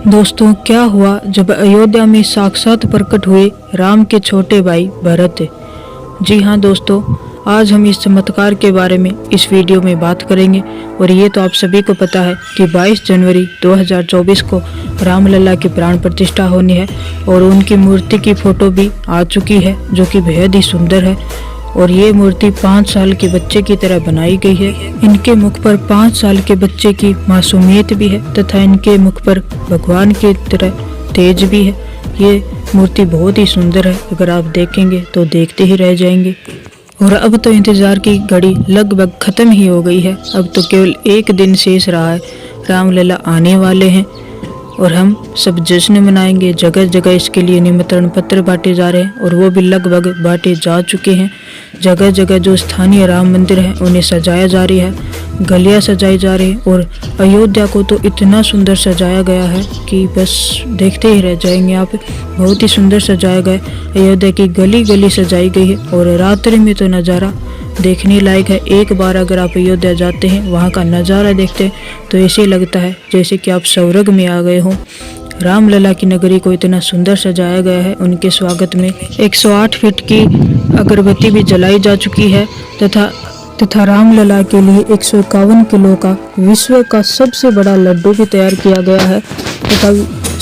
दोस्तों, क्या हुआ जब अयोध्या में साक्षात प्रकट हुए राम के छोटे भाई भरत। जी हाँ दोस्तों, आज हम इस चमत्कार के बारे में इस वीडियो में बात करेंगे। और ये तो आप सभी को पता है कि 22 जनवरी 2024 को रामलला की प्राण प्रतिष्ठा होनी है और उनकी मूर्ति की फोटो भी आ चुकी है, जो कि बेहद ही सुंदर है। और ये मूर्ति 5 साल के बच्चे की तरह बनाई गई है। इनके मुख पर 5 साल के बच्चे की मासूमियत भी है तथा इनके मुख पर भगवान की तरह तेज भी है। ये मूर्ति बहुत ही सुंदर है, अगर आप देखेंगे तो देखते ही रह जाएंगे। और अब तो इंतजार की घड़ी लगभग खत्म ही हो गई है। अब तो केवल एक दिन शेष रहा है, रामलला आने वाले हैं और हम सब जश्न मनाएंगे। जगह जगह इसके लिए निमंत्रण पत्र बांटे जा रहे हैं और वो भी लगभग बांटे जा चुके हैं। जगह जगह जो स्थानीय राम मंदिर है उन्हें सजाया जा रही है, गलियां सजाई जा रही है। और अयोध्या को तो इतना सुंदर सजाया गया है कि बस देखते ही रह जाएंगे आप। बहुत ही सुंदर सजाया गया है। अयोध्या की गली गली सजाई गई है और रात्रि में तो नज़ारा देखने लायक है। एक बार अगर आप अयोध्या जाते हैं, वहाँ का नज़ारा देखते हैं तो ऐसे लगता है जैसे कि आप स्वर्ग में आ गए हों। रामलला की नगरी को इतना सुंदर सजाया गया है। उनके स्वागत में 108 फीट की अगरबत्ती भी जलाई जा चुकी है तथा रामलला के लिए 151 किलो का विश्व का सबसे बड़ा लड्डू भी तैयार किया गया है तथा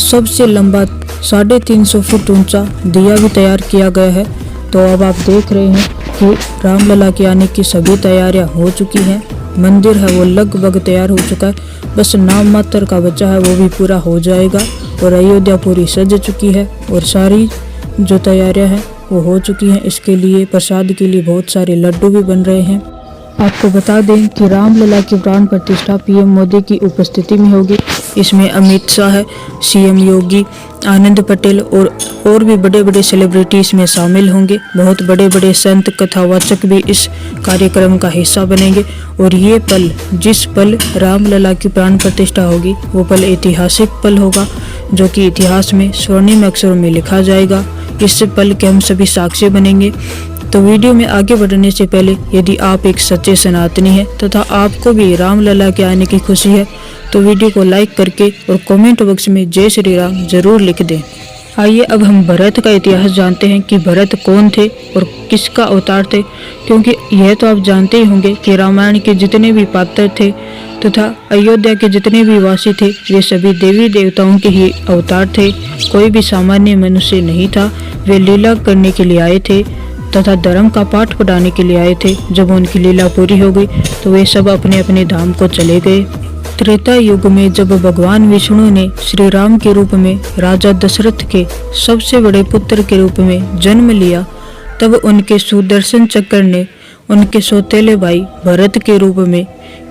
सबसे लंबा 350 फुट ऊंचा दिया भी तैयार किया गया है। तो अब आप देख रहे हैं कि रामलला के आने की सभी तैयारियां हो चुकी हैं। मंदिर है वो लगभग तैयार हो चुका है, बस नाम मात्र का बचा है, वो भी पूरा हो जाएगा। और अयोध्या पूरी सज चुकी है और सारी जो तैयारियां हैं वो हो चुकी हैं। इसके लिए प्रसाद के लिए बहुत सारे लड्डू भी बन रहे हैं। आपको बता दें कि रामलला की प्राण प्रतिष्ठा पीएम मोदी की उपस्थिति में होगी। इसमें अमित शाह, सीएम योगी आनंद पटेल और भी बड़े बड़े सेलिब्रिटी इसमें शामिल होंगे। बहुत बड़े बड़े संत कथावाचक भी इस कार्यक्रम का हिस्सा बनेंगे। और ये पल, जिस पल रामलला की प्राण प्रतिष्ठा होगी, वो पल ऐतिहासिक पल होगा, जो कि इतिहास में स्वर्णिम अक्षरों में लिखा जाएगा। इस पल के हम सभी साक्षी बनेंगे। तो वीडियो में आगे बढ़ने से पहले, यदि आप एक सच्चे सनातनी हैं तथा आपको भी रामलला के आने की खुशी है, तो वीडियो को लाइक करके और कमेंट बॉक्स में जय श्री राम जरूर लिख दें। आइए अब हम भरत का इतिहास जानते हैं कि भरत कौन थे और किसका अवतार थे। क्योंकि यह तो आप जानते ही होंगे कि रामायण के जितने भी पात्र थे तथा अयोध्या के जितने भी वासी थे, वे सभी देवी देवताओं के ही अवतार थे। कोई भी सामान्य मनुष्य नहीं था। वे लीला करने के लिए आए थे तथा धर्म का पाठ पढ़ाने के लिए आए थे। जब उनकी लीला पूरी हो गई तो वे सब अपने अपने धाम को चले गए। त्रेता युग में जब भगवान विष्णु ने श्री राम के रूप में राजा दशरथ के सबसे बड़े पुत्र के रूप में जन्म लिया, तब उनके सुदर्शन चक्र ने उनके सौतेले भाई भरत के रूप में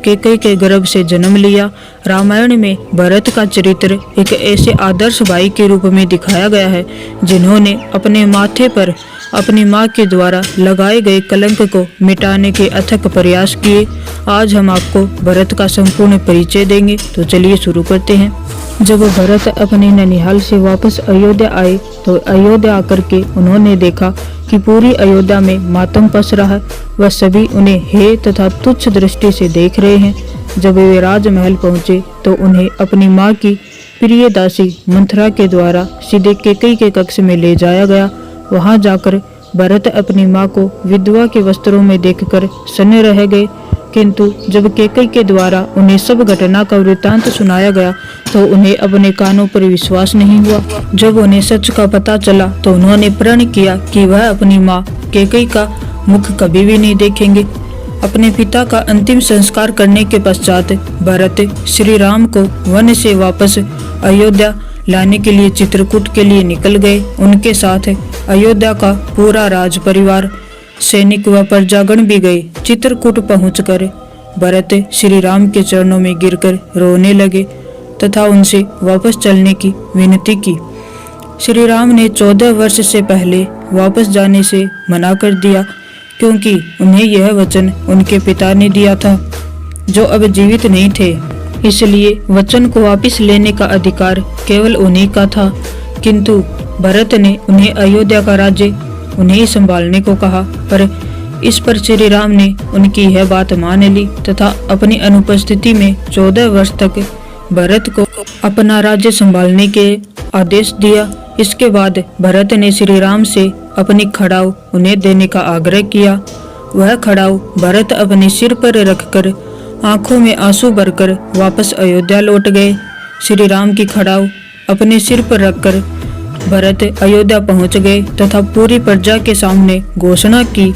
कैकेयी के गर्भ से जन्म लिया। रामायण में भरत का चरित्र एक ऐसे आदर्श भाई के रूप में दिखाया गया है, जिन्होंने अपने माथे पर अपनी माँ के द्वारा लगाए गए कलंक को मिटाने के अथक प्रयास किए। आज हम आपको भरत का संपूर्ण परिचय देंगे, तो चलिए शुरू करते हैं। जब भरत अपने ननिहाल से वापस अयोध्या आए तो अयोध्या आकर के उन्होंने देखा कि पूरी अयोध्या में मातम पसरा है। वह सभी उन्हें हे तथा तुच्छ दृष्टि से देख रहे हैं। जब वे राजमहल पहुंचे तो उन्हें अपनी माँ की प्रिय दासी मंथरा के द्वारा सीधे कैकेयी के कक्ष में ले जाया गया। वहां जाकर भरत अपनी माँ को विधवा के वस्त्रों में देखकर सन्न रह गए। किंतु जब कैकेयी के द्वारा उन्हें सब घटना का वृत्तांत सुनाया गया तो उन्हें अपने कानों पर विश्वास नहीं हुआ। जब उन्हें सच का पता चला तो उन्होंने प्रण किया कि वह अपनी माँ कैकेयी का मुख कभी भी नहीं देखेंगे। अपने पिता का अंतिम संस्कार करने के पश्चात भरत श्री राम को वन से वापस अयोध्या लाने के लिए चित्रकूट के लिए निकल गए। उनके साथ अयोध्या का पूरा राज परिवार, सैनिक व प्रजागण भी गए। चित्रकूट पहुंचकर भरत श्री राम के चरणों में गिरकर रोने लगे तथा उनसे वापस चलने की विनती की। श्री राम ने 14 वर्ष से पहले वापस जाने से मना कर दिया, क्योंकि उन्हें यह वचन उनके पिता ने दिया था, जो अब जीवित नहीं थे। इसलिए वचन को वापस लेने का अधिकार केवल उन्हीं का था। किंतु भरत ने उन्हें अयोध्या का राज्य उन्हें ही संभालने को कहा, पर इस पर श्री राम ने उनकी यह बात मान ली तथा अपनी अनुपस्थिति में 14 वर्ष तक भरत को अपना राज्य संभालने के आदेश दिया। इसके बाद भरत ने श्री राम से अपनी खड़ाऊ उन्हें देने का आग्रह किया। वह खड़ाऊ भरत अपने सिर पर रखकर आंखों में आंसू भरकर वापस अयोध्या लौट गए। श्री राम की खड़ाऊ अपने सिर पर रखकर भरत अयोध्या पहुंच गए तथा पूरी प्रजा के सामने घोषणा की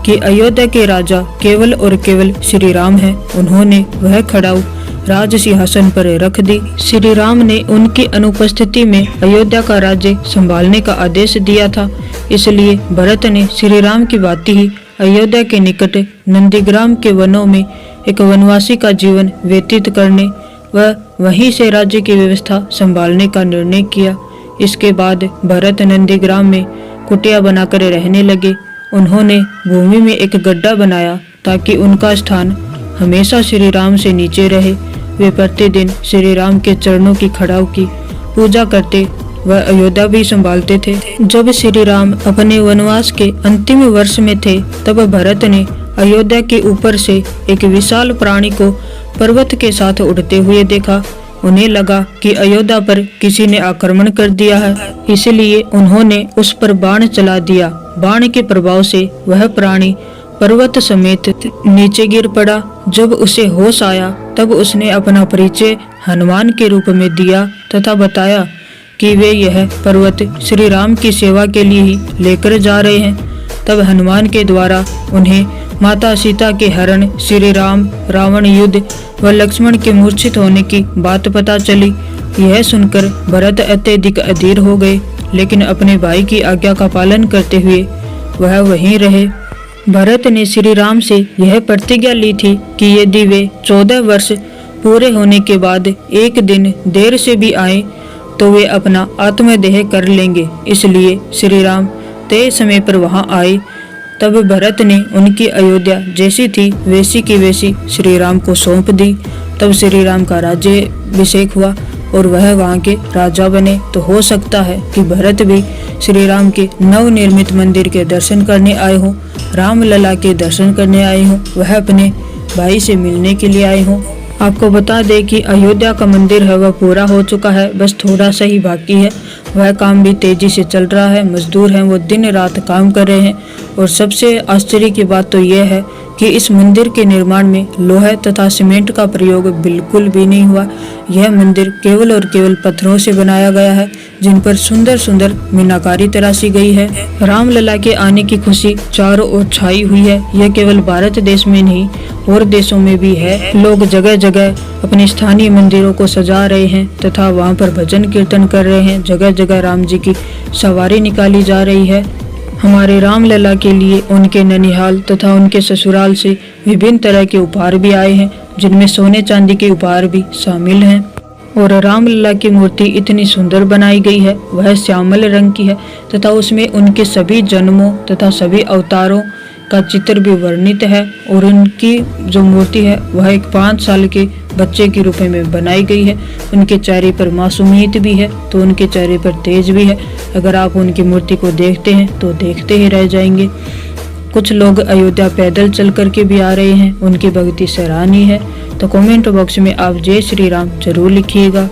कि अयोध्या के राजा केवल और केवल श्री राम हैं। उन्होंने वह खड़ाऊ राज सिंहासन पर रख दी। श्री राम ने उनकी अनुपस्थिति में अयोध्या का राज्य संभालने का आदेश दिया था। इसलिए भरत ने श्री राम की भांति ही अयोध्या के निकट नंदीग्राम के वनों में एक वनवासी का जीवन व्यतीत करने व वहीं से राज्य की व्यवस्था संभालने का निर्णय किया। इसके बाद भरत नंदीग्राम में कुटिया बनाकर रहने लगे। उन्होंने भूमि में एक गड्ढा बनाया ताकि उनका स्थान हमेशा श्री राम से नीचे रहे। वे प्रतिदिन श्री राम के चरणों की खड़ाऊ की पूजा करते व अयोध्या भी संभालते थे। जब श्री राम अपने वनवास के अंतिम वर्ष में थे तब भरत ने अयोध्या के ऊपर से एक विशाल प्राणी को पर्वत के साथ उड़ते हुए देखा। उन्हें लगा कि अयोध्या पर किसी ने आक्रमण कर दिया है, इसलिए उन्होंने उस पर बाण चला दिया। बाण के प्रभाव से वह प्राणी पर्वत समेत नीचे गिर पड़ा। जब उसे होश आया तब उसने अपना परिचय हनुमान के रूप में दिया तथा बताया कि वे यह पर्वत श्री राम की सेवा के लिए ही लेकर जा रहे हैं। तब हनुमान के द्वारा उन्हें माता सीता के हरण, श्री राम रावण युद्ध व लक्ष्मण के मूर्छित होने की बात पता चली। यह सुनकर भरत अत्यधिक अधीर हो गए, लेकिन अपने भाई की आज्ञा का पालन करते हुए वह वहीं रहे। भरत ने श्री राम से यह प्रतिज्ञा ली थी कि यदि वे 14 वर्ष पूरे होने के बाद एक दिन देर से भी आए तो वे अपना आत्मदेह कर लेंगे। इसलिए श्री राम तय समय पर वहां आए। तब भरत ने उनकी अयोध्या जैसी थी वैसी की वैसी श्री राम को सौंप दी। तब श्री राम का राज्याभिषेक हुआ और वह वहाँ के राजा बने। तो हो सकता है कि भरत भी श्री राम के नवनिर्मित मंदिर के दर्शन करने आए हों, रामलला के दर्शन करने आए हों, वह अपने भाई से मिलने के लिए आए हों। आपको बता दें कि अयोध्या का मंदिर है वह पूरा हो चुका है, बस थोड़ा सा ही बाकी है। वह काम भी तेजी से चल रहा है। मजदूर हैं वो दिन रात काम कर रहे हैं। और सबसे आश्चर्य की बात तो यह है कि इस मंदिर के निर्माण में लोहे तथा सीमेंट का प्रयोग बिल्कुल भी नहीं हुआ। यह मंदिर केवल और केवल पत्थरों से बनाया गया है, जिन पर सुंदर सुंदर मीनाकारी तराशी गई है। रामलला के आने की खुशी चारों ओर छाई हुई है। यह केवल भारत देश में नहीं और देशों में भी है। लोग जगह जगह अपने स्थानीय मंदिरों को सजा रहे हैं तथा वहां पर भजन कीर्तन कर रहे हैं। जगह जगह राम जी की सवारी निकाली जा रही है। हमारे रामलला के लिए उनके ननिहाल तथा उनके ससुराल से विभिन्न तरह के उपहार भी आए हैं, जिनमें सोने चांदी के उपहार भी शामिल हैं। और रामलला की मूर्ति इतनी सुंदर बनाई गई है, वह श्यामल रंग की है तथा उसमें उनके सभी जन्मों तथा सभी अवतारों का चित्र भी वर्णित है। और उनकी जो मूर्ति है वह एक 5 साल के बच्चे के रूप में बनाई गई है। उनके चेहरे पर मासूमियत भी है तो उनके चेहरे पर तेज भी है। अगर आप उनकी मूर्ति को देखते हैं तो देखते ही रह जाएंगे। कुछ लोग अयोध्या पैदल चल करके भी आ रहे हैं। उनकी भक्ति सराहनीय है। तो कमेंट बॉक्स में आप जय श्री राम जरूर लिखिएगा।